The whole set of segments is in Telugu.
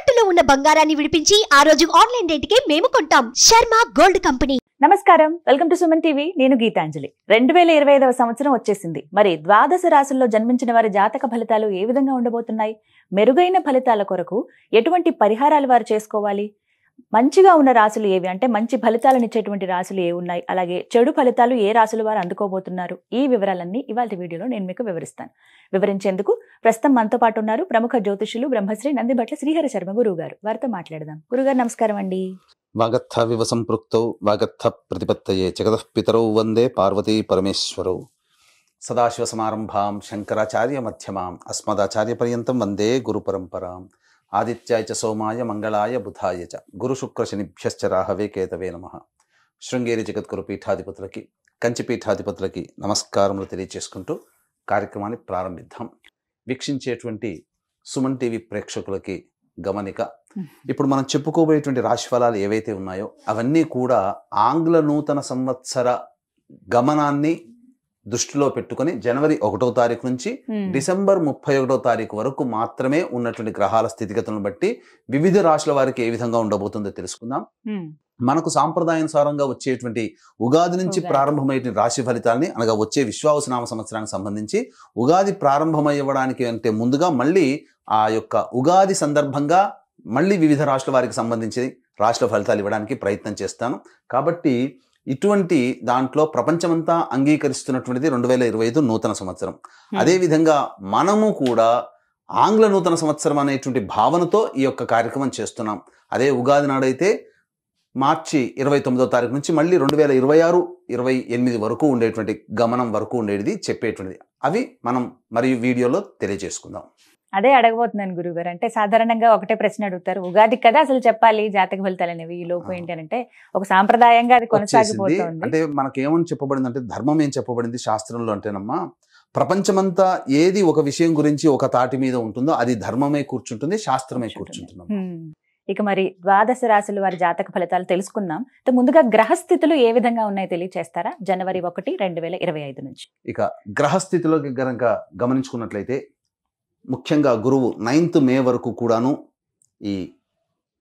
తాకట్టులో ఉన్న బంగారాన్ని విడిపించి ఆ రోజు ఆన్లైన్ రేటుకే మేము కొంటాం. Sharma gold company. నమస్కారం, వెల్కమ్ టు సుమన్ టీవీ. నేను గీతాంజలి. 2025వ సంవత్సరం వచ్చేసింది. మరి ద్వాదశ రాశుల్లో జన్మించిన వారి జాతక ఫలితాలు ఏ విధంగా ఉండబోతున్నాయి? మెరుగైన ఫలితాల కొరకు ఎటువంటి పరిహారాలు వారు చేసుకోవాలి? మంచిగా ఉన్న రాశులు ఏవి, అంటే మంచి ఫలితాలను ఇచ్చేటువంటి రాశులు ఏ ఉన్నాయి, అలాగే చెడు ఫలితాలు ఏ రాశులు వారు అందుకోబోతున్నారు, ఈ వివరాలన్నీ ఇవాళ వీడియోలో నేను మీకు వివరిస్తాను. వివరించేందుకు ప్రస్తుతం మనతో పాటు ఉన్నారు ప్రముఖ జ్యోతిషులు బ్రహ్మశ్రీ నందిబట్ల శ్రీహర శర్మ గురువు గారు. వారితో మాట్లాడదాం. గురుగారు నమస్కారం అండి. వాగర్థ వివ సంపృక్తౌ వాగర్థ ప్రతిపత్తయే జగతః పితరౌ వందే పార్వతీ పరమేశ్వరౌ. సదాశివ సమారంభాం శంకరాచార్య మధ్యమాం అస్మదాచార్య పర్యంతం వందే గురు పరంపరాం. ఆదిత్యాయ చ సోమాయ మంగళాయ బుధాయ చ గురు శుక్ర శనిభ్యశ్చ రాహవే కేతవే నమః. శృంగేరి జగద్గురు పీఠాధిపతులకి, కంచి పీఠాధిపతులకి నమస్కారములు తెలియజేసుకుంటూ కార్యక్రమాన్ని ప్రారంభిద్దాం. వీక్షించేటువంటి సుమన్ టీవీ ప్రేక్షకులకి గమనిక, ఇప్పుడు మనం చెప్పుకోబోయేటువంటి రాశి ఫలాలు ఏవైతే ఉన్నాయో అవన్నీ కూడా ఆంగ్ల నూతన సంవత్సర గమనాన్ని దృష్టిలో పెట్టుకుని జనవరి 1వ తారీఖు నుంచి డిసెంబర్ 31వ తారీఖు వరకు మాత్రమే ఉన్నటువంటి గ్రహాల స్థితిగతులను బట్టి వివిధ రాశుల వారికి ఏ విధంగా ఉండబోతుందో తెలుసుకుందాం. మనకు సాంప్రదాయానుసారంగా వచ్చేటువంటి ఉగాది నుంచి ప్రారంభమయ్యే రాశి ఫలితాలని, అనగా వచ్చే విశ్వావసునామ సంవత్సరానికి సంబంధించి ఉగాది ప్రారంభమయ్యడానికి అంటే ముందుగా మళ్ళీ ఆ యొక్క ఉగాది సందర్భంగా మళ్ళీ వివిధ రాశుల వారికి సంబంధించి రాశుల ఫలితాలు ఇవ్వడానికి ప్రయత్నం చేస్తాను. కాబట్టి ఇటువంటి దాంట్లో ప్రపంచమంతా అంగీకరిస్తున్నటువంటిది 2025 నూతన సంవత్సరం. అదేవిధంగా మనము కూడా ఆంగ్ల నూతన సంవత్సరం అనేటువంటి భావనతో ఈ యొక్క కార్యక్రమం చేస్తున్నాం. అదే ఉగాది నాడైతే మార్చి 29వ తారీఖు నుంచి మళ్ళీ 2026-28 వరకు ఉండేటువంటి గమనం వరకు ఉండేది చెప్పేటువంటిది. అవి మనం మరియు వీడియోలో తెలియజేసుకుందాం. అదే అడగబోతున్నాను గురుగారు. అంటే సాధారణంగా ఒకటే ప్రశ్న అడుగుతారు, ఉగాది కదా అసలు చెప్పాలి జాతక ఫలితాలు అనేవి, ఈ లోపు ఏంటి అంటే ఒక సాంప్రదాయంగా అది కొనసాగిపోతుంది. అంటే మనకేమని చెప్పబడింది అంటే, ధర్మం ఏం చెప్పబడింది శాస్త్రంలో అంటేనమ్మా, ప్రపంచమంతా ఏది ఒక విషయం గురించి ఒక తాటి మీద ఉంటుందో అది ధర్మమే కూర్చుంటుంది, శాస్త్రమే కూర్చుంటుంది. ఇక మరి ద్వాదశ రాశులు వారి జాతక ఫలితాలు తెలుసుకుందాం. ముందుగా గ్రహస్థితులు ఏ విధంగా ఉన్నాయో తెలియచేస్తారా? జనవరి 1, 2025 నుంచి. ఇక గ్రహస్థితిలో గనక గమనించుకున్నట్లయితే ముఖ్యంగా గురువు 9th మే వరకు కూడాను ఈ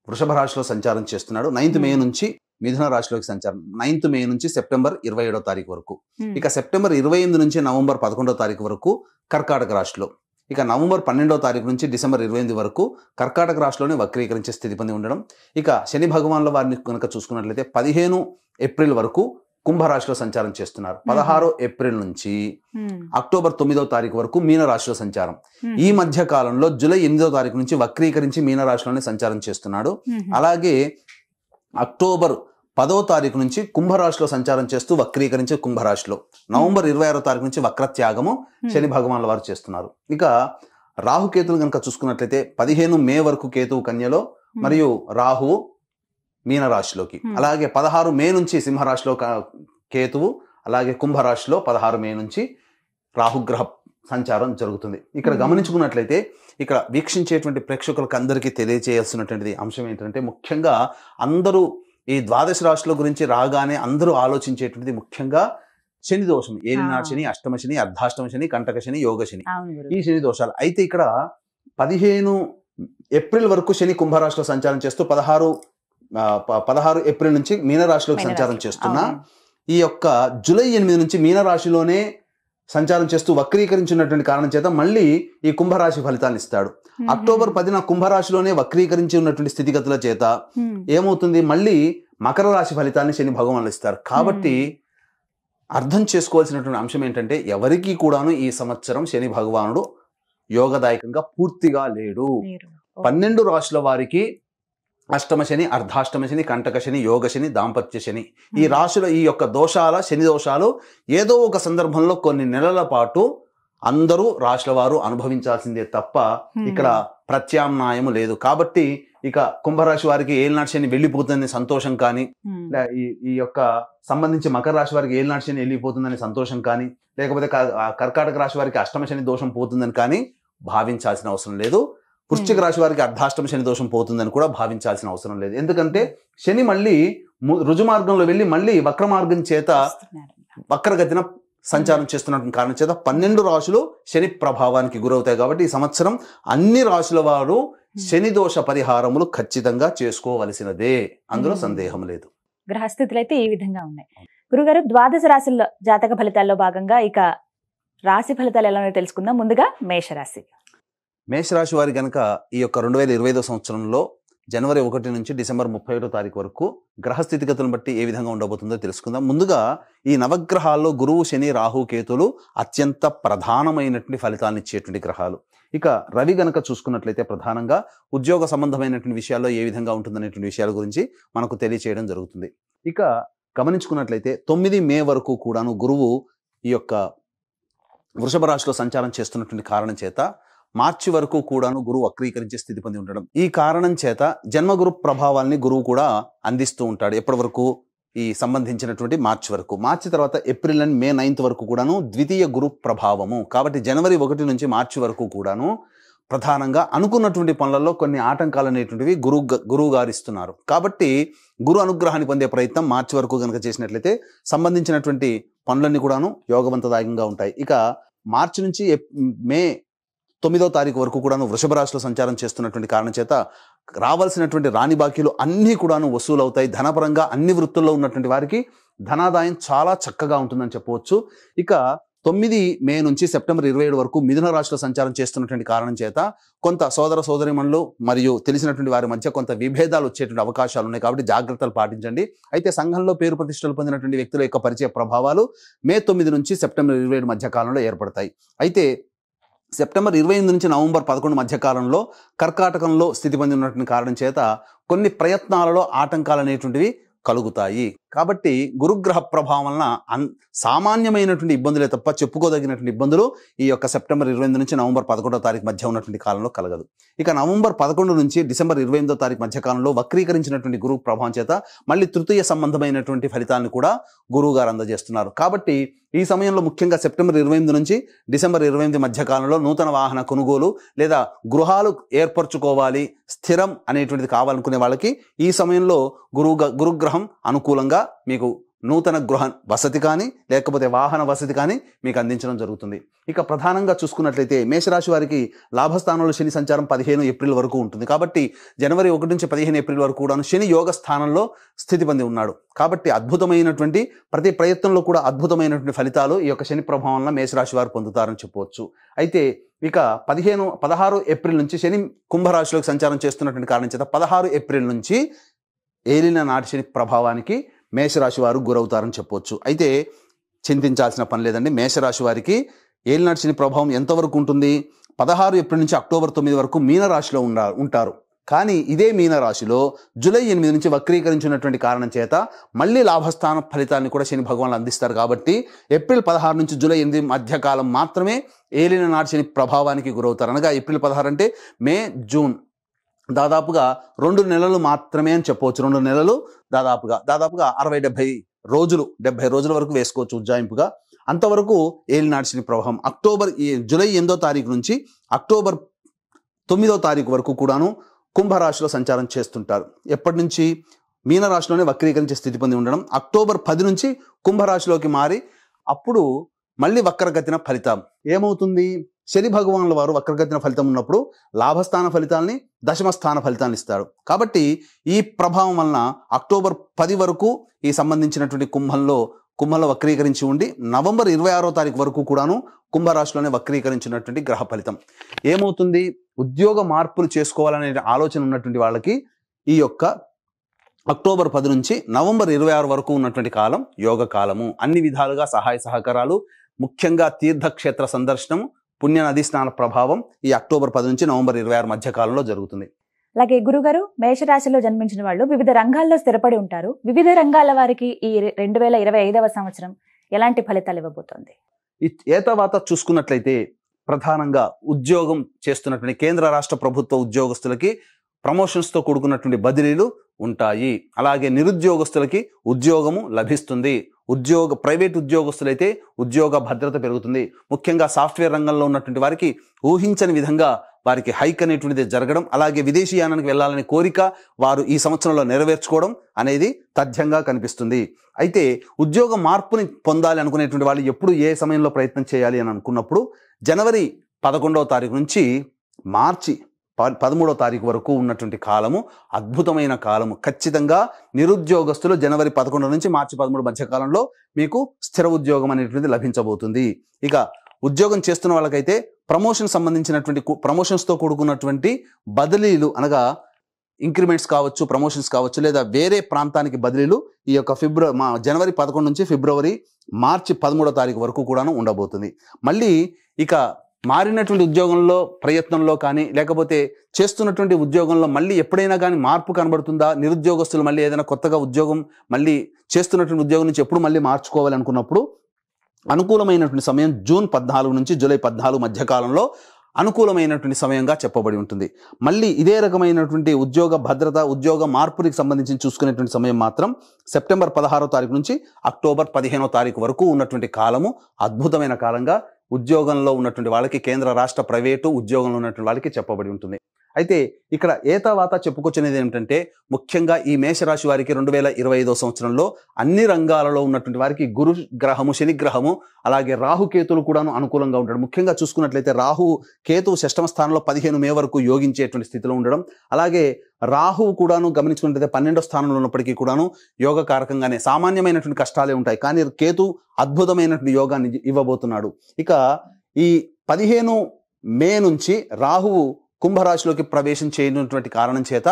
వృషభ రాశిలో సంచారం చేస్తున్నాడు. 9th మే నుంచి మిథున రాశిలోకి సంచారం, 9th మే నుంచి సెప్టెంబర్ 27వ తారీఖు వరకు. ఇక సెప్టెంబర్ 28 నుంచి నవంబర్ 11వ తారీఖు వరకు కర్కాటక రాశిలో. ఇక నవంబర్ 12వ తారీఖు నుంచి డిసెంబర్ 28 వరకు కర్కాటక రాశిలోనే వక్రీకరించే స్థితి పొంది ఉండడం. ఇక శని భగవాన్ల వారిని కనుక చూసుకున్నట్లయితే 15 ఏప్రిల్ వరకు కుంభరాశిలో సంచారం చేస్తున్నారు. 16 ఏప్రిల్ నుంచి అక్టోబర్ 9వ తారీఖు వరకు మీనరాశిలో సంచారం. ఈ మధ్య కాలంలో జూలై 8వ తారీఖు నుంచి వక్రీకరించి మీనరాశిలోనే సంచారం చేస్తున్నాడు. అలాగే అక్టోబర్ 10వ తారీఖు నుంచి కుంభరాశిలో సంచారం చేస్తూ వక్రీకరించి కుంభరాశిలో, నవంబర్ 26వ తారీఖు నుంచి వక్రత్యాగము శని భగవాన్ల వారు చేస్తున్నారు. ఇక రాహుకేతులు కనుక చూసుకున్నట్లయితే 15 మే వరకు కేతువు కన్యలో మరియు రాహువు మీనరాశిలోకి, అలాగే 16 మే నుంచి సింహరాశిలో కేతువు, అలాగే కుంభరాశిలో 16 మే నుంచి రాహుగ్రహ సంచారం జరుగుతుంది. ఇక్కడ గమనించుకున్నట్లయితే ఇక్కడ వీక్షించేటువంటి ప్రేక్షకులకు అందరికీ తెలియజేయాల్సినటువంటి అంశం ఏంటంటే, ముఖ్యంగా అందరూ ఈ ద్వాదశ రాశుల గురించి రాగానే అందరూ ఆలోచించేటువంటిది ముఖ్యంగా శని దోషం. ఏలినాడు శని, అష్టమ శని, అర్ధాష్టమ శని, కంటక శని, యోగ శని, ఈ శని దోషాలు. అయితే ఇక్కడ 15 ఏప్రిల్ వరకు శని కుంభరాశిలో సంచారం చేస్తూ 16 ఏప్రిల్ నుంచి మీనరాశిలోకి సంచారం చేస్తున్నా, ఈ యొక్క జూలై 8 నుంచి మీనరాశిలోనే సంచారం చేస్తూ వక్రీకరించినటువంటి కారణం చేత మళ్ళీ ఈ కుంభరాశి ఫలితాన్ని ఇస్తాడు. అక్టోబర్ 10న కుంభరాశిలోనే వక్రీకరించి ఉన్నటువంటి స్థితిగతుల చేత ఏమవుతుంది, మళ్ళీ మకర రాశి ఫలితాన్ని శని భగవానులు ఇస్తారు. కాబట్టి అర్థం చేసుకోవాల్సినటువంటి అంశం ఏంటంటే, ఎవరికి కూడాను ఈ సంవత్సరం శని భగవానుడు యోగదాయకంగా పూర్తిగా లేడు. 12 రాశుల వారికి అష్టమ శని, అర్ధాష్టమ శని, కంటక శని, యోగ శని, దాంపత్య శని, ఈ రాశుల ఈ యొక్క శని దోషాలు ఏదో ఒక సందర్భంలో కొన్ని నెలల పాటు అందరూ రాశుల వారు అనుభవించాల్సిందే తప్ప ఇక్కడ ప్రత్యామ్నాయము లేదు. కాబట్టి ఇక కుంభరాశి వారికి ఏలినాటి శని వెళ్ళిపోతుందని సంతోషం కానీ, ఈ యొక్క సంబంధించి మకర రాశి వారికి ఏలినాటి శని వెళ్ళిపోతుందని సంతోషం కానీ, లేకపోతే కర్కాటక రాశి వారికి అష్టమ శని దోషం పోతుందని కానీ భావించాల్సిన అవసరం లేదు. వృశ్చిక రాశి వారికి అర్ధాష్టమ శని దోషం పోతుందని కూడా భావించాల్సిన అవసరం లేదు. ఎందుకంటే శని మళ్ళీ రుజుమార్గంలో వెళ్ళి మళ్ళీ వక్ర మార్గం చేత వక్రగతిన సంచారం చేస్తున్న కారణం చేత 12 రాశులు శని ప్రభావానికి గురవుతాయి. కాబట్టి ఈ సంవత్సరం అన్ని రాశుల వారు శని దోష పరిహారములు ఖచ్చితంగా చేసుకోవలసినదే, అందులో సందేహం లేదు. గ్రహస్థితులు అయితే ఈ విధంగా ఉన్నాయి. గురుగారు, ద్వాదశ రాశుల జాతక ఫలితాల్లో భాగంగా ఇక రాశి ఫలితాలు ఎలా ఉన్నాయో తెలుసుకుందాం. ముందుగా మేషరాశి. మేషరాశి వారి గనక ఈ యొక్క 2025 సంవత్సరంలో జనవరి 1 నుంచి డిసెంబర్ 31 తారీఖు వరకు గ్రహ స్థితిగతులను బట్టి ఏ విధంగా ఉండబోతుందో తెలుసుకుందాం. ముందుగా ఈ నవగ్రహాల్లో గురువు, శని, రాహు, కేతులు అత్యంత ప్రధానమైనటువంటి ఫలితాలను ఇచ్చేటువంటి గ్రహాలు. ఇక రవి గనక చూసుకున్నట్లయితే ప్రధానంగా ఉద్యోగ సంబంధమైనటువంటి విషయాల్లో ఏ విధంగా ఉంటుందనేటువంటి విషయాల గురించి మనకు తెలియచేయడం జరుగుతుంది. ఇక గమనించుకున్నట్లయితే 9 మే వరకు కూడాను గురువు ఈ యొక్క వృషభ రాశిలో సంచారం చేస్తున్నటువంటి కారణం చేత మార్చి వరకు కూడాను గురువు వక్రీకరించే స్థితి పొంది ఉండడం, ఈ కారణం చేత జన్మగురు ప్రభావాల్ని గురువు కూడా అందిస్తూ ఉంటాడు. ఎప్పటి వరకు? ఈ సంబంధించినటువంటి మార్చి వరకు. మార్చి తర్వాత ఏప్రిల్ అండ్ మే 9 వరకు కూడాను ద్వితీయ గురు ప్రభావము. కాబట్టి జనవరి 1 నుంచి మార్చి వరకు కూడాను ప్రధానంగా అనుకున్నటువంటి పనులలో కొన్ని ఆటంకాలు అనేటువంటివి గురువు గారు ఇస్తున్నారు. కాబట్టి గురు అనుగ్రహాన్ని పొందే ప్రయత్నం మార్చి వరకు కనుక చేసినట్లయితే సంబంధించినటువంటి పనులన్నీ కూడాను యోగవంతదాయకంగా ఉంటాయి. ఇక మార్చి నుంచి మే 9వ తారీఖు వరకు కూడాను వృషభ రాశిలో సంచారం చేస్తున్నటువంటి కారణం చేత రావాల్సినటువంటి రాని బాకీలు అన్నీ కూడాను వసూలు అవుతాయి. ధనపరంగా అన్ని వృత్తుల్లో ఉన్నటువంటి వారికి ధనాదాయం చాలా చక్కగా ఉంటుందని చెప్పవచ్చు. ఇక 9 మే నుంచి సెప్టెంబర్ 27 వరకు మిథున రాశిలో సంచారం చేస్తున్నటువంటి కారణం చేత కొంత సోదర సోదరిమణులు మరియు తెలిసినటువంటి వారి మధ్య కొంత విభేదాలు వచ్చేటువంటి అవకాశాలు ఉన్నాయి. కాబట్టి జాగ్రత్తలు పాటించండి. అయితే సంఘంలో పేరు ప్రతిష్టలు పొందినటువంటి వ్యక్తుల యొక్క పరిచయ ప్రభావాలు మే 9 నుంచి సెప్టెంబర్ 27 మధ్య కాలంలో ఏర్పడతాయి. అయితే సెప్టెంబర్ 28 నుంచి నవంబర్ 11 మధ్య కాలంలో కర్కాటకంలో స్థితి పొంది ఉన్నటువంటి కారణం చేత కొన్ని ప్రయత్నాలలో ఆటంకాలు అనేటువంటివి కలుగుతాయి. కాబట్టి గురుగ్రహ ప్రభావం వలన సామాన్యమైనటువంటి ఇబ్బందులే తప్ప చెప్పుకోదగినటువంటి ఇబ్బందులు ఈ యొక్క సెప్టెంబర్ 28 నుంచి నవంబర్ 11 తారీఖు మధ్య ఉన్నటువంటి కాలంలో కలగదు. ఇక నవంబర్ 11 నుంచి డిసెంబర్ 28 తారీఖు మధ్య కాలంలో వక్రీకరించినటువంటి గురువు ప్రభావం చేత మళ్ళీ తృతీయ సంబంధమైనటువంటి ఫలితాలను కూడా గురువు గారు అందజేస్తున్నారు. కాబట్టి ఈ సమయంలో ముఖ్యంగా సెప్టెంబర్ 28 నుంచి డిసెంబర్ 28 మధ్య కాలంలో నూతన వాహన కొనుగోలు లేదా గృహాలు ఏర్పరచుకోవాలి, స్థిరం అనేటువంటిది కావాలనుకునే వాళ్ళకి ఈ సమయంలో గురుగ్రహం అనుకూలంగా మీకు నూతన గృహ వసతి కానీ లేకపోతే వాహన వసతి కానీ మీకు అందించడం జరుగుతుంది. ఇక ప్రధానంగా చూసుకున్నట్లయితే మేషరాశి వారికి లాభస్థానంలో శని సంచారం 15 ఏప్రిల్ వరకు ఉంటుంది. కాబట్టి జనవరి 1 నుంచి 15 ఏప్రిల్ వరకు కూడా శని యోగ స్థానంలో స్థితి పొంది ఉన్నాడు. కాబట్టి అద్భుతమైనటువంటి ప్రతి ప్రయత్నంలో కూడా అద్భుతమైనటువంటి ఫలితాలు ఈ యొక్క శని ప్రభావం వల్ల మేషరాశి వారు పొందుతారని చెప్పవచ్చు. అయితే ఇక 16 ఏప్రిల్ నుంచి శని కుంభరాశిలోకి సంచారం చేస్తున్నటువంటి కారణం చేత 16 ఏప్రిల్ నుంచి ఏలిన నాటి శని ప్రభావానికి మేషరాశి వారు గురవుతారని చెప్పవచ్చు. అయితే చింతించాల్సిన పని లేదండి. మేషరాశి వారికి ఏలినాటి శని ప్రభావం ఎంతవరకు ఉంటుంది? 16 ఏప్రిల్ నుంచి అక్టోబర్ 9 వరకు మీనరాశిలో ఉంటారు. కానీ ఇదే మీనరాశిలో జూలై 8 నుంచి వక్రీకరించినటువంటి కారణం చేత మళ్ళీ లాభస్థాన ఫలితాన్ని కూడా శని భగవాన్లు అందిస్తారు. కాబట్టి ఏప్రిల్ 16 నుంచి జూలై 8 మధ్యకాలం మాత్రమే ఏలిన నాటి శని ప్రభావానికి గురవుతారు. అనగా ఏప్రిల్ 16 అంటే మే, జూన్ దాదాపుగా 2 నెలలు మాత్రమే అని చెప్పవచ్చు. 2 నెలలు దాదాపుగా 60-70 రోజులు, 70 రోజుల వరకు వేసుకోవచ్చు ఉజ్జాయింపుగా. అంతవరకు ఏలినాటి శని ప్రభావం జూలై 8వ తారీఖు నుంచి అక్టోబర్ 9వ తారీఖు వరకు కూడాను కుంభరాశిలో సంచారం చేస్తుంటారు. ఎప్పటి నుంచి? మీనరాశిలోనే వక్రీకరించే స్థితి పొంది ఉండడం. అక్టోబర్ 10 నుంచి కుంభరాశిలోకి మారి అప్పుడు మళ్ళీ వక్రగతిన ఫలితం ఏమవుతుంది? శని భగవానుల వారు వక్రగతిన ఫలితం ఉన్నప్పుడు లాభస్థాన ఫలితాలని, దశమస్థాన ఫలితాన్ని ఇస్తాడు. కాబట్టి ఈ ప్రభావం వలన అక్టోబర్ 10 వరకు ఈ సంబంధించినటువంటి కుంభంలో వక్రీకరించి ఉండి నవంబర్ 26వ తారీఖు వరకు కూడాను కుంభరాశిలోనే వక్రీకరించినటువంటి గ్రహ ఫలితం ఏమవుతుంది? ఉద్యోగ మార్పులు చేసుకోవాలనే ఆలోచన ఉన్నటువంటి వాళ్ళకి ఈ యొక్క అక్టోబర్ 10 నుంచి నవంబర్ 26 వరకు ఉన్నటువంటి కాలం యోగ కాలము. అన్ని విధాలుగా సహాయ సహకారాలు, ముఖ్యంగా తీర్థక్షేత్ర సందర్శనం, పుణ్య నదీ స్నాన ప్రభావం ఈ అక్టోబర్ 10 నుంచి నవంబర్ 26 మధ్య కాలంలో జరుగుతుంది. అలాగే గురుగారు, మేషరాశిలో జన్మించిన వాళ్ళు వివిధ రంగాల్లో స్థిరపడి ఉంటారు. వివిధ రంగాల వారికి ఈ 2025వ సంవత్సరం ఎలాంటి ఫలితాలు ఇవ్వబోతోంది? ఏ తర్వాత చూసుకున్నట్లయితే ప్రధానంగా ఉద్యోగం చేస్తున్నటువంటి కేంద్ర రాష్ట్ర ప్రభుత్వ ఉద్యోగస్తులకి ప్రమోషన్స్తో కూడుకున్నటువంటి బదిలీలు ఉంటాయి. అలాగే నిరుద్యోగస్తులకి ఉద్యోగము లభిస్తుంది. ప్రైవేట్ ఉద్యోగస్తులైతే ఉద్యోగ భద్రత పెరుగుతుంది. ముఖ్యంగా సాఫ్ట్వేర్ రంగంలో ఉన్నటువంటి వారికి ఊహించని విధంగా వారికి హైక్ అనేటువంటిది జరగడం, అలాగే విదేశీయానానికి వెళ్ళాలనే కోరిక వారు ఈ సంవత్సరంలో నెరవేర్చుకోవడం అనేది తథ్యంగా కనిపిస్తుంది. అయితే ఉద్యోగ మార్పుని పొందాలి అనుకునేటువంటి వాళ్ళు ఎప్పుడు ఏ సమయంలో ప్రయత్నం చేయాలి అని అనుకున్నప్పుడు జనవరి 11వ తారీఖు నుంచి మార్చి 13వ తారీఖు వరకు ఉన్నటువంటి కాలము అద్భుతమైన కాలము. ఖచ్చితంగా నిరుద్యోగస్తులు జనవరి 11 నుంచి మార్చి 13 మధ్య కాలంలో మీకు స్థిర ఉద్యోగం అనేటువంటిది లభించబోతుంది. ఇక ఉద్యోగం చేస్తున్న వాళ్ళకైతే ప్రమోషన్స్తో కూడుకున్నటువంటి బదిలీలు అనగా ఇంక్రిమెంట్స్ కావచ్చు, ప్రమోషన్స్ కావచ్చు, లేదా వేరే ప్రాంతానికి బదిలీలు ఈ యొక్క జనవరి 11 నుంచి మార్చి 13వ తారీఖు వరకు కూడాను ఉండబోతుంది. మళ్ళీ ఇక మారినటువంటి ఉద్యోగంలో ప్రయత్నంలో కానీ లేకపోతే చేస్తున్నటువంటి ఉద్యోగంలో మళ్ళీ ఎప్పుడైనా కానీ మార్పు కనబడుతుందా, నిరుద్యోగస్తులు మళ్ళీ ఏదైనా కొత్తగా ఉద్యోగం మళ్ళీ చేస్తున్నటువంటి ఉద్యోగం నుంచి ఎప్పుడు మళ్ళీ మార్చుకోవాలి అనుకున్నప్పుడు అనుకూలమైనటువంటి సమయం జూన్ 14 నుంచి జూలై 14 మధ్య కాలంలో అనుకూలమైనటువంటి సమయంగా చెప్పబడి ఉంటుంది. మళ్ళీ ఇదే రకమైనటువంటి ఉద్యోగ భద్రత, ఉద్యోగ మార్పుకి సంబంధించి చూసుకునేటువంటి సమయం మాత్రం సెప్టెంబర్ 16వ తారీఖు నుంచి అక్టోబర్ 15వ తారీఖు వరకు ఉన్నటువంటి కాలము అద్భుతమైన కాలంగా ఉద్యోగంలో ఉన్నటువంటి వాళ్ళకి, కేంద్ర రాష్ట్ర ప్రైవేటు ఉద్యోగంలో ఉన్నటువంటి వాళ్ళకి చెప్పబడి ఉంటుంది. అయితే ఇక్కడ ఏతావాత చెప్పుకొచ్చినది ఏమిటంటే ముఖ్యంగా ఈ మేషరాశి వారికి 2025వ సంవత్సరంలో అన్ని రంగాలలో ఉన్నటువంటి వారికి గురు గ్రహము, శని గ్రహము, అలాగే రాహుకేతులు కూడాను అనుకూలంగా ఉంటాడు. ముఖ్యంగా చూసుకున్నట్లయితే రాహు కేతువు 6వ స్థానంలో 15 మే వరకు యోగించేటువంటి స్థితిలో ఉండడం, అలాగే రాహువు కూడాను గమనించుకున్నట్లయితే 12వ స్థానంలో ఉన్నప్పటికీ కూడాను యోగకారకంగానే సామాన్యమైనటువంటి కష్టాలే ఉంటాయి, కానీ కేతు అద్భుతమైనటువంటి యోగాన్ని ఇవ్వబోతున్నాడు. ఇక ఈ 15 మే నుంచి రాహువు కుంభరాశిలోకి ప్రవేశం చేయనటువంటి కారణం చేత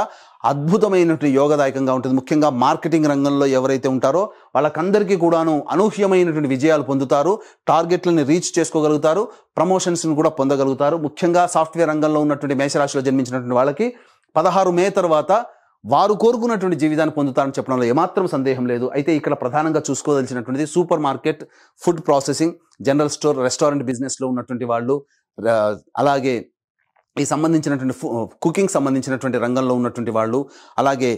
అద్భుతమైనటువంటి యోగదాయకంగా ఉంటుంది. ముఖ్యంగా మార్కెటింగ్ రంగంలో ఎవరైతే ఉంటారో వాళ్ళకందరికీ కూడాను అనూహ్యమైనటువంటి విజయాలు పొందుతారు, టార్గెట్లను రీచ్ చేసుకోగలుగుతారు, ప్రమోషన్స్ని కూడా పొందగలుగుతారు. ముఖ్యంగా సాఫ్ట్వేర్ రంగంలో ఉన్నటువంటి మేషరాశిలో జన్మించినటువంటి వాళ్ళకి 16 మే తర్వాత వారు కోరుకున్నటువంటి జీవితాన్ని పొందుతారని చెప్పడంలో ఏమాత్రం సందేహం లేదు. అయితే ఇక్కడ ప్రధానంగా చూసుకోదలిచినటువంటిది supermarket, food processing, general store, restaurant బిజినెస్లో ఉన్నటువంటి వాళ్ళు, అలాగే ఈ సంబంధించినటువంటి కుకింగ్ సంబంధించినటువంటి రంగంలో ఉన్నటువంటి వాళ్ళు, అలాగే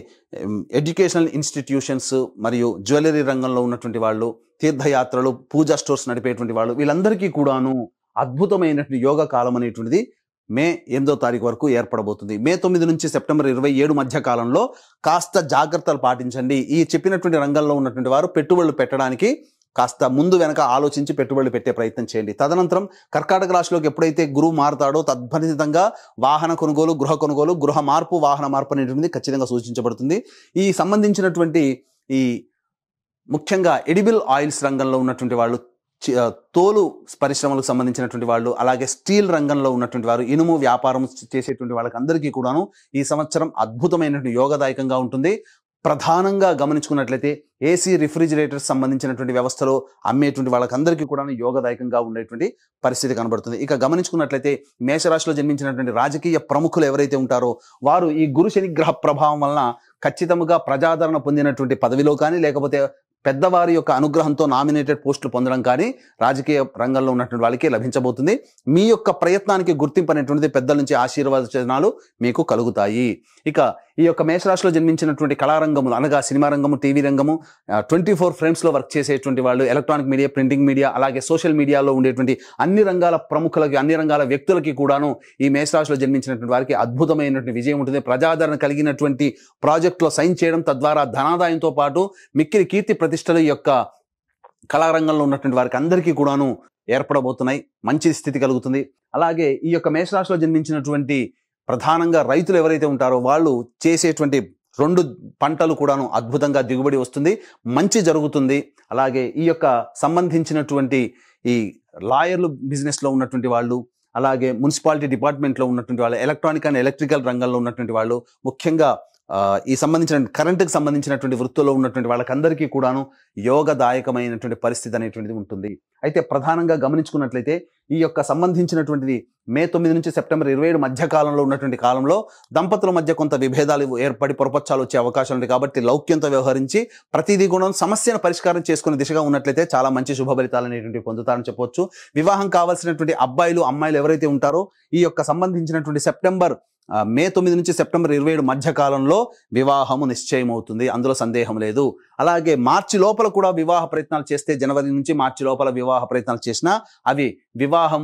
ఎడ్యుకేషనల్ ఇన్స్టిట్యూషన్స్ మరియు జ్యువెలరీ రంగంలో ఉన్నటువంటి వాళ్ళు, తీర్థయాత్రలు, పూజా స్టోర్స్ నడిపేటువంటి వాళ్ళు, వీళ్ళందరికీ కూడాను అద్భుతమైనటువంటి యోగ కాలం అనేటువంటిది మే 8వ తారీఖు వరకు ఏర్పడబోతుంది. మే 9 నుంచి సెప్టెంబర్ 27 మధ్య కాలంలో కాస్త జాగ్రత్తలు పాటించండి. ఈ చెప్పినటువంటి రంగంలో ఉన్నటువంటి వారు పెట్టుబడులు పెట్టడానికి కాస్త ముందు వెనక ఆలోచించి పెట్టుబడులు పెట్టే ప్రయత్నం చేయండి. తదనంతరం కర్కాటక రాశిలోకి ఎప్పుడైతే గురువు మారుతాడో తద్ఫలితంగా వాహన కొనుగోలు, గృహ కొనుగోలు, గృహ మార్పు, వాహన మార్పు అనేటువంటిది ఖచ్చితంగా సూచించబడుతుంది. ఈ సంబంధించినటువంటి ఈ ముఖ్యంగా ఎడిబుల్ ఆయిల్స్ రంగంలో ఉన్నటువంటి వాళ్ళు, తోలు పరిశ్రమలకు సంబంధించినటువంటి వాళ్ళు, అలాగే స్టీల్ రంగంలో ఉన్నటువంటి వారు, ఇనుము వ్యాపారం చేసేటువంటి వాళ్ళకి అందరికీ కూడాను ఈ సంవత్సరం అద్భుతమైనటువంటి యోగదాయకంగా ఉంటుంది. ప్రధానంగా గమనించుకున్నట్లయితే ఏసీ, రిఫ్రిజిరేటర్స్ సంబంధించినటువంటి వ్యవస్థలో అమ్మేటువంటి వాళ్ళకందరికీ కూడా యోగదాయకంగా ఉండేటువంటి పరిస్థితి కనబడుతుంది. ఇక గమనించుకున్నట్లయితే మేషరాశిలో జన్మించినటువంటి రాజకీయ ప్రముఖులు ఎవరైతే ఉంటారో వారు ఈ గురు శని గ్రహ ప్రభావం వలన ఖచ్చితంగా ప్రజాదరణ పొందినటువంటి పదవిలో కానీ లేకపోతే పెద్దవారి యొక్క అనుగ్రహంతో నామినేటెడ్ పోస్టులు పొందడం కానీ రాజకీయ రంగంలో ఉన్నటువంటి వాళ్ళకి లభించబోతుంది. మీ యొక్క ప్రయత్నానికి గుర్తింపు అనేటువంటిది పెద్దల నుంచి ఆశీర్వచనాలు మీకు కలుగుతాయి. ఇక ఈ యొక్క మేషరాశిలో జన్మించినటువంటి కళారంగములు అనగా సినిమా రంగము, టీవీ రంగము, 24 ఫ్రేమ్స్లో వర్క్ చేసేటువంటి వాళ్ళు, ఎలక్ట్రానిక్ మీడియా, ప్రింటింగ్ మీడియా, అలాగే సోషల్ మీడియాలో ఉండేటువంటి అన్ని రంగాల ప్రముఖులకి, అన్ని రంగాల వ్యక్తులకి కూడాను ఈ మేషరాశిలో జన్మించినటువంటి వారికి అద్భుతమైనటువంటి విజయం ఉంటుంది. ప్రజాదరణ కలిగినటువంటి ప్రాజెక్టులో సైన్ చేయడం, తద్వారా ధనాదాయంతో పాటు మిక్కిలి కీర్తి ప్రతిష్టల యొక్క కళారంగంలో ఉన్నటువంటి వారికి అందరికీ కూడాను ఏర్పడబోతున్నాయి. మంచి స్థితి కలుగుతుంది. అలాగే ఈ యొక్క మేషరాశిలో జన్మించినటువంటి ప్రధానంగా రైతులు ఎవరైతే ఉంటారో వాళ్ళు చేసేటువంటి 2 పంటలు కూడాను అద్భుతంగా దిగుబడి వస్తుంది, మంచి జరుగుతుంది. అలాగే ఈ యొక్క సంబంధించినటువంటి ఈ లాయర్లు బిజినెస్లో ఉన్నటువంటి వాళ్ళు, అలాగే మున్సిపాలిటీ డిపార్ట్మెంట్లో ఉన్నటువంటి వాళ్ళు, ఎలక్ట్రానిక్ అండ్ ఎలక్ట్రికల్ రంగంలో ఉన్నటువంటి వాళ్ళు, ముఖ్యంగా ఈ సంబంధించిన కరెంటుకి సంబంధించినటువంటి వృత్తుల్లో ఉన్నటువంటి వాళ్ళకందరికీ కూడాను యోగదాయకమైనటువంటి పరిస్థితి అనేటువంటిది ఉంటుంది. అయితే ప్రధానంగా గమనించుకున్నట్లయితే ఈ యొక్క సంబంధించినటువంటిది మే 9 నుంచి సెప్టెంబర్ 27 మధ్య కాలంలో ఉన్నటువంటి కాలంలో దంపతుల మధ్య కొంత విభేదాలు ఏర్పడి పొరపచ్చాలు వచ్చే అవకాశం ఉంది. కాబట్టి లౌక్యంతో వ్యవహరించి ప్రతిదీ కూడా సమస్యను పరిష్కారం చేసుకునే దిశగా ఉన్నట్లయితే చాలా మంచి శుభ ఫలితాలు అనేటువంటి పొందుతారని చెప్పవచ్చు. వివాహం కావాల్సినటువంటి అబ్బాయిలు, అమ్మాయిలు ఎవరైతే ఉంటారో ఈ యొక్క సంబంధించినటువంటి మే 9 నుంచి సెప్టెంబర్ 27 మధ్య కాలంలో వివాహము నిశ్చయమవుతుంది, అందులో సందేహం లేదు. అలాగే మార్చి లోపల కూడా వివాహ ప్రయత్నాలు చేస్తే, జనవరి నుంచి మార్చి లోపల వివాహ ప్రయత్నాలు చేసినా అవి వివాహం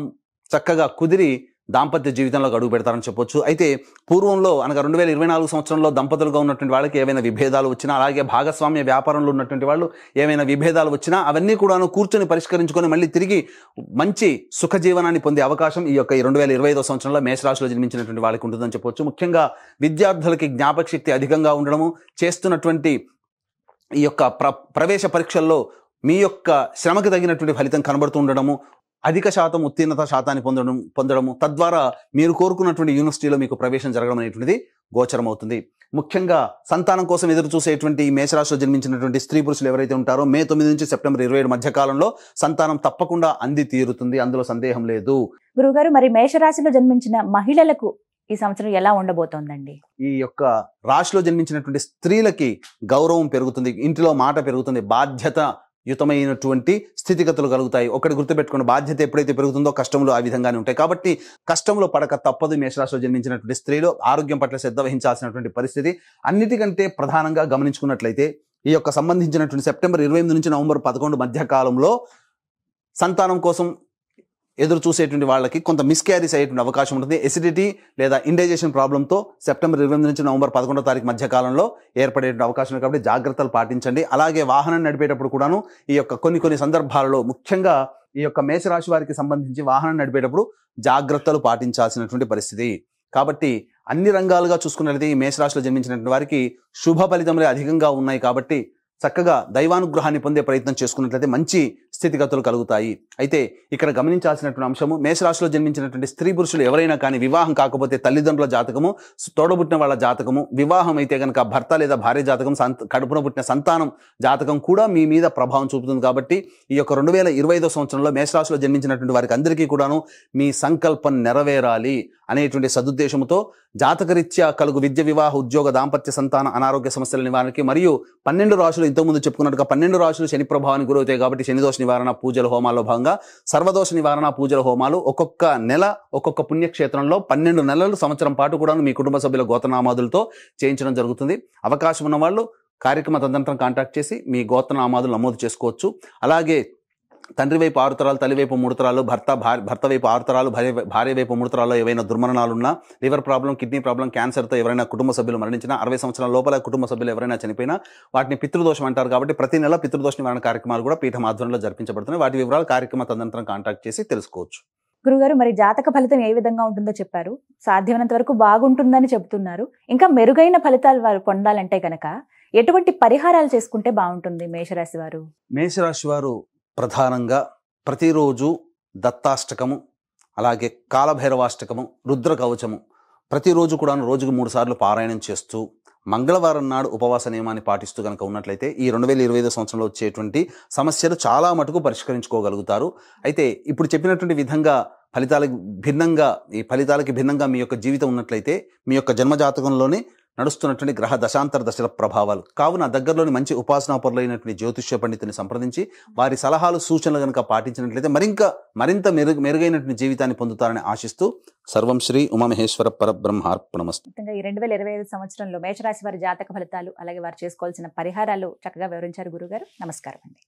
చక్కగా కుదిరి దాంపత్య జీవితంలోకి అడుగు పెడతారని చెప్పొచ్చు. అయితే పూర్వంలో అనగా 2024 సంవత్సరంలో దంపతులుగా ఉన్నటువంటి వాళ్ళకి ఏవైనా విభేదాలు వచ్చినా, అలాగే భాగస్వామ్య వ్యాపారంలో ఉన్నటువంటి వాళ్ళు ఏమైనా విభేదాలు వచ్చినా అవన్నీ కూడాను కూర్చొని పరిష్కరించుకొని మళ్ళీ తిరిగి మంచి సుఖ జీవనాన్ని పొందే అవకాశం ఈ యొక్క 2025 సంవత్సరంలో మేషరాశిలో జన్మించినటువంటి వాళ్ళకి ఉంటుందని చెప్పొచ్చు. ముఖ్యంగా విద్యార్థులకి జ్ఞాపక శక్తి అధికంగా ఉండడము, చేస్తున్నటువంటి ఈ యొక్క ప్రవేశ పరీక్షల్లో మీ యొక్క శ్రమకు తగినటువంటి ఫలితం కనబడుతూ ఉండడము, అధిక శాతం ఉత్తీర్ణత శాతాన్ని పొందడము, తద్వారా మీరు కోరుకున్నటువంటి యూనివర్సిటీలో మీకు ప్రవేశం జరగడం అనేటువంటిది గోచరం అవుతుంది. ముఖ్యంగా సంతానం కోసం ఎదురు చూసేటువంటి ఈ మేషరాశిలో జన్మించినటువంటి స్త్రీ పురుషులు ఎవరైతే ఉంటారో మే 9 నుంచి సెప్టెంబర్ 27 మధ్య కాలంలో సంతానం తప్పకుండా అంది తీరుతుంది, అందులో సందేహం లేదు. గురుగారు, మరి మేషరాశిలో జన్మించిన మహిళలకు ఈ సంవత్సరం ఎలా ఉండబోతోందండి? ఈ యొక్క రాశిలో జన్మించినటువంటి స్త్రీలకి గౌరవం పెరుగుతుంది, ఇంటిలో మాట పెరుగుతుంది, బాధ్యత యుతమైనటువంటి స్థితిగతులు కలుగుతాయి. ఒకటి గుర్తుపెట్టుకుని, బాధ్యత ఎప్పుడైతే పెరుగుతుందో కష్టములు ఆ విధంగానే ఉంటాయి. కాబట్టి కష్టంలో పడక తప్పదు. మేషరాశిలో జన్మించినటువంటి స్త్రీలు ఆరోగ్యం పట్ల శ్రద్ధ వహించాల్సినటువంటి పరిస్థితి. అన్నిటికంటే ప్రధానంగా గమనించుకున్నట్లయితే ఈ యొక్క సంబంధించినటువంటి సెప్టెంబర్ 28 నుంచి నవంబర్ 11 మధ్య కాలంలో సంతానం కోసం ఎదురు చూసేటువంటి వాళ్ళకి కొంత మిస్క్యారీస్ అయ్యేటువంటి అవకాశం ఉంటుంది. ఎసిడిటీ లేదా ఇండైజెషన్ ప్రాబ్లంతో సెప్టెంబర్ 28 నుంచి నవంబర్ 11వ తారీఖు మధ్య కాలంలో ఏర్పడేటువంటి అవకాశం ఉంది. కాబట్టి జాగ్రత్తలు పాటించండి. అలాగే వాహనం నడిపేటప్పుడు కూడాను ఈ యొక్క కొన్ని సందర్భాలలో, ముఖ్యంగా ఈ యొక్క మేషరాశి వారికి సంబంధించి వాహనం నడిపేటప్పుడు జాగ్రత్తలు పాటించాల్సినటువంటి పరిస్థితి. కాబట్టి అన్ని రంగాలుగా చూసుకున్నట్లయితే ఈ మేషరాశిలో జన్మించినటువంటి వారికి శుభ ఫలితములే అధికంగా ఉన్నాయి. కాబట్టి చక్కగా దైవానుగ్రహాన్ని పొందే ప్రయత్నం చేసుకున్నట్లయితే మంచి స్థితిగతులు కలుగుతాయి. అయితే ఇక్కడ గమనించాల్సినటువంటి అంశము, మేషరాశిలో జన్మించినటువంటి స్త్రీ పురుషులు ఎవరైనా కానీ వివాహం కాకపోతే తల్లిదండ్రుల జాతకము, తోడబుట్టిన వాళ్ళ జాతకము, వివాహం అయితే కనుక భర్త లేదా భార్య జాతకం, కడుపున పుట్టిన సంతానం జాతకం కూడా మీ మీద ప్రభావం చూపుతుంది. కాబట్టి ఈ యొక్క 2025 సంవత్సరంలో మేషరాశిలో జన్మించినటువంటి వారికి అందరికీ కూడాను మీ సంకల్పం నెరవేరాలి అనేటువంటి సదుద్దేశంతో జాతకరీత్యా కలుగు విద్య, వివాహ, ఉద్యోగ, దాంపత్య, సంతాన, అనారోగ్య సమస్యల నివారణకి మరియు 12 రాశులు ఇంతకుముందు చెప్పుకున్నట్టుగా 12 రాశులు శని ప్రభావానికి గురవుతాయి. కాబట్టి శనిదోష నివారణ పూజల హోమాల్లో భాగంగా సర్వదోష నివారణ పూజల హోమాలు ఒక్కొక్క నెల ఒక్కొక్క పుణ్యక్షేత్రంలో 12 నెలలు సంవత్సరం పాటు కూడా మీ కుటుంబ సభ్యుల గోత్రనామాదులతో చేయించడం జరుగుతుంది. అవకాశం ఉన్న వాళ్ళు కార్యక్రమ తదనంతరం కాంటాక్ట్ చేసి మీ గోత్రనామాదులు నమోదు చేసుకోవచ్చు. అలాగే తండ్రి వైపు 6 తరాలు, తల్లి వైపు 3 తరాలు, భర్త వైపు 6 తరాలు, భార్య వైపు 3 తరాల్లో ఏవైనా దుర్మరణాలున్నా, లివర్ ప్రాబ్లం, కిడ్నీ ప్రాబ్లం, క్యాన్సర్తో ఎవరైనా కుటుంబ సభ్యులు మరణించినా, 60 సంవత్సరాల లోపల కుటుంబ సభ్యులు ఎవరైనా చనిపోయినా వాటిని పితృదోషం అంటారు. కాబట్టి ప్రతి నెల పితృదోష నివారణ కార్యక్రమాలు కూడా పీఠం ఆధ్వర్యంలో జరిపించబడుతున్నాయి. వాటి వివరాలు కార్యక్రమ తదనంతరం కాంటాక్ట్ చేసి తెలుసుకోవచ్చు. గురుగారు, మరి జాతక ఫలితం ఏ విధంగా ఉంటుందో చెప్పారు. సాధ్యమైనంత వరకు బాగుంటుందని చెబుతున్నారు. ఇంకా మెరుగైన ఫలితాలు వారు పొందాలంటే కనుక ఎటువంటి పరిహారాలు చేసుకుంటే బాగుంటుంది మేషరాశి వారు? మేషరాశి వారు ప్రధానంగా ప్రతిరోజు దత్తాష్టకము, అలాగే కాలభైరవాష్టకము, రుద్ర కవచము ప్రతిరోజు కూడా రోజుకు 3 సార్లు పారాయణం చేస్తూ, మంగళవారం నాడు ఉపవాస నియమాన్ని పాటిస్తూ కనుక ఉన్నట్లయితే ఈ 2025 సంవత్సరంలో వచ్చేటువంటి సమస్యలు చాలా మటుకు పరిష్కరించుకోగలుగుతారు. అయితే ఇప్పుడు చెప్పినటువంటి విధంగా ఈ ఫలితాలకి భిన్నంగా మీ యొక్క జీవితం ఉన్నట్లయితే మీ యొక్క జన్మజాతకంలోనే నడుస్తున్నటువంటి గ్రహ దశాంతర దశల ప్రభావాలు కావున దగ్గరలోని మంచి ఉపాసనా పరులైనటువంటి జ్యోతిష్య పండితుని సంప్రదించి వారి సలహాలు, సూచనలు కనుక పాటించినట్లయితే మరింత మెరుగైనటువంటి జీవితాన్ని పొందుతారని ఆశిస్తూ సర్వం శ్రీ ఉమామహేశ్వర పరబ్రహ్మార్పణమస్తు. ఈ 2025 సంవత్సరంలో మేషరాశి వారి జాతక ఫలితాలు, అలాగే వారు చేసుకోవాల్సిన పరిహారాలు చక్కగా వివరించారు గురుగారు. నమస్కారం అండి.